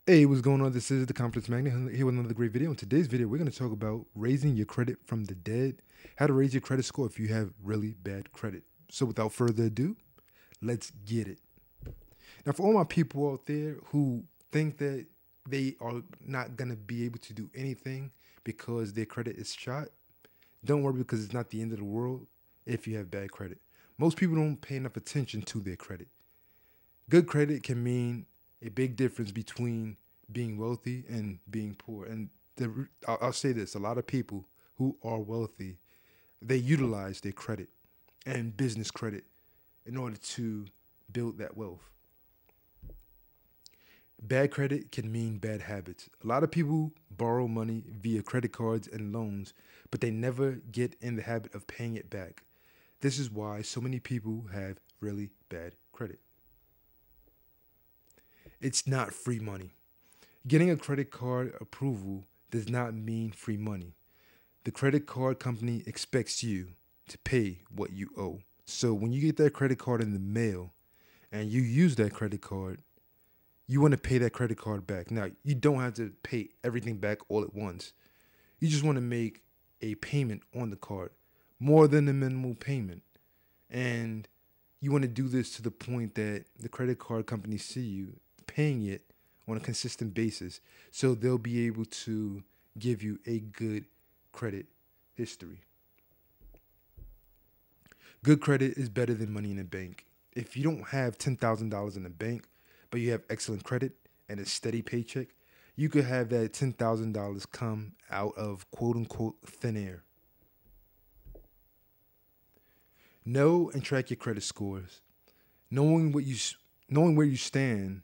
Hey, what's going on? This is the Complex Magnet here with another great video. In today's video, we're going to talk about raising your credit from the dead, how to raise your credit score if you have really bad credit. So without further ado, let's get it. Now, for all my people out there who think that they are not going to be able to do anything because their credit is shot, don't worry because it's not the end of the world if you have bad credit. Most people don't pay enough attention to their credit. Good credit can mean a big difference between being wealthy and being poor. And I'll say this: a lot of people who are wealthy, they utilize their credit and business credit in order to build that wealth. Bad credit can mean bad habits. A lot of people borrow money via credit cards and loans, but they never get in the habit of paying it back. This is why so many people have really bad credit. It's not free money. Getting a credit card approval does not mean free money. The credit card company expects you to pay what you owe. So when you get that credit card in the mail and you use that credit card, you want to pay that credit card back. Now, you don't have to pay everything back all at once. You just want to make a payment on the card, more than the minimal payment. And you want to do this to the point that the credit card companies see you paying it on a consistent basis, so they'll be able to give you a good credit history. Good credit is better than money in the bank. If you don't have $10,000 in the bank, but you have excellent credit and a steady paycheck, you could have that $10,000 come out of quote unquote thin air. Know and track your credit scores. Knowing what you knowing where you stand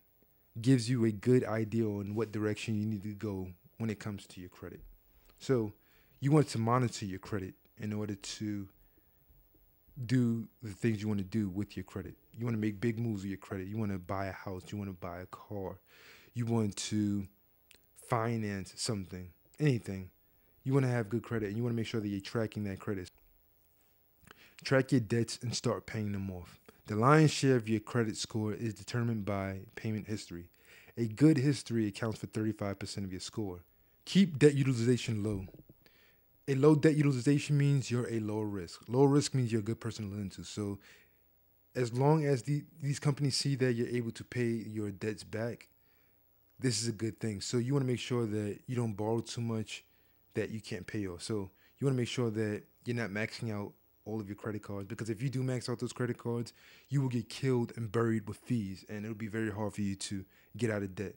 gives you a good idea on what direction you need to go when it comes to your credit. So you want to monitor your credit in order to do the things you want to do with your credit. You want to make big moves with your credit. You want to buy a house. You want to buy a car. You want to finance something, anything. You want to have good credit and you want to make sure that you're tracking that credit. Track your debts and start paying them off. The lion's share of your credit score is determined by payment history. A good history accounts for 35% of your score. Keep debt utilization low. A low debt utilization means you're a low risk. Low risk means you're a good person to lend to. So as long as these companies see that you're able to pay your debts back, this is a good thing. So you want to make sure that you don't borrow too much that you can't pay off. So you want to make sure that you're not maxing out all of your credit cards, because if you do max out those credit cards, you will get killed and buried with fees, and it'll be very hard for you to get out of debt.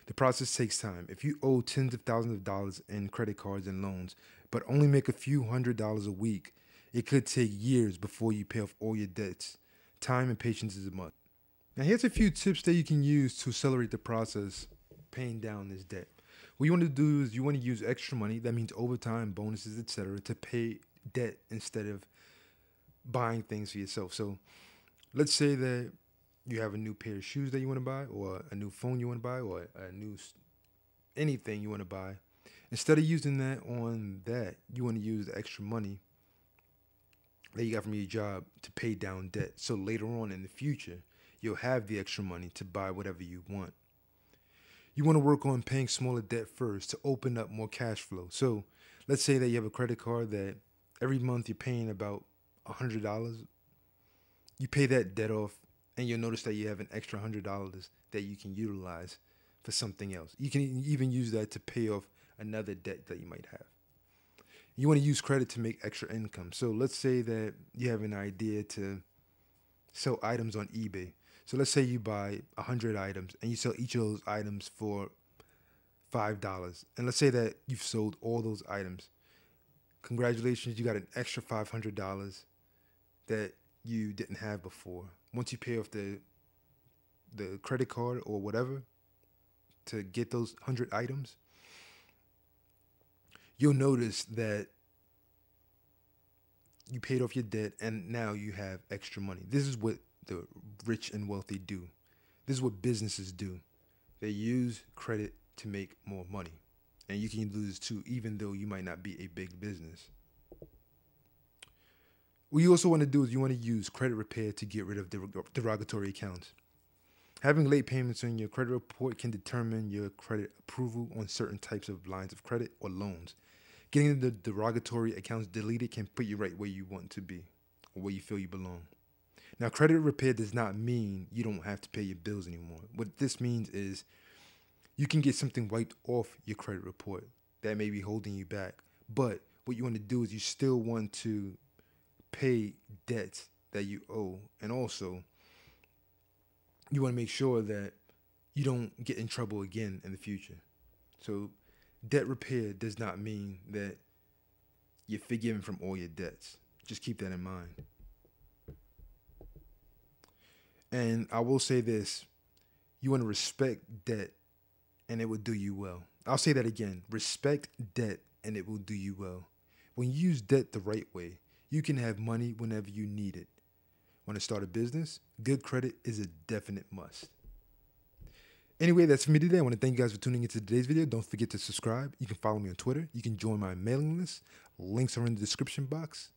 The process takes time. If you owe tens of thousands of dollars in credit cards and loans, but only make a few $100s a week, it could take years before you pay off all your debts. Time and patience is a must. Now, here's a few tips that you can use to accelerate the process paying down this debt. What you want to do is you want to use extra money, that means overtime, bonuses, etc., to pay debt instead of buying things for yourself. So let's say that you have a new pair of shoes that you want to buy, or a new phone you want to buy, or a new anything you want to buy. Instead of using that on that, you want to use the extra money that you got from your job to pay down debt. So later on in the future, you'll have the extra money to buy whatever you want. You want to work on paying smaller debt first to open up more cash flow. So let's say that you have a credit card that every month you're paying about $100. You pay that debt off and you'll notice that you have an extra $100 that you can utilize for something else. You can even use that to pay off another debt that you might have. You want to use credit to make extra income. So let's say that you have an idea to sell items on eBay. So let's say you buy 100 items and you sell each of those items for $5. And let's say that you've sold all those items. Congratulations, you got an extra $500 that you didn't have before. Once you pay off the credit card or whatever to get those 100 items, you'll notice that you paid off your debt and now you have extra money. This is what the rich and wealthy do. This is what businesses do. They use credit to make more money. And you can lose too, even though you might not be a big business. What you also want to do is you want to use credit repair to get rid of derogatory accounts. Having late payments on your credit report can determine your credit approval on certain types of lines of credit or loans. Getting the derogatory accounts deleted can put you right where you want to be or where you feel you belong. Now, credit repair does not mean you don't have to pay your bills anymore. What this means is you can get something wiped off your credit report that may be holding you back. But what you want to do is you still want to pay debts that you owe. And also, you want to make sure that you don't get in trouble again in the future. So, debt repair does not mean that you're forgiven from all your debts. Just keep that in mind. And I will say this, you want to respect debt and it will do you well. I'll say that again. Respect debt and it will do you well. When you use debt the right way, you can have money whenever you need it. Want to start a business? Good credit is a definite must. Anyway, that's for me today. I want to thank you guys for tuning into today's video. Don't forget to subscribe. You can follow me on Twitter. You can join my mailing list. Links are in the description box.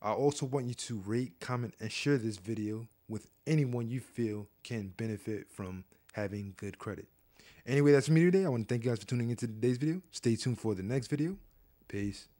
I also want you to rate, comment, and share this video with anyone you feel can benefit from having good credit. Anyway, that's for me today. I want to thank you guys for tuning into today's video. Stay tuned for the next video. Peace.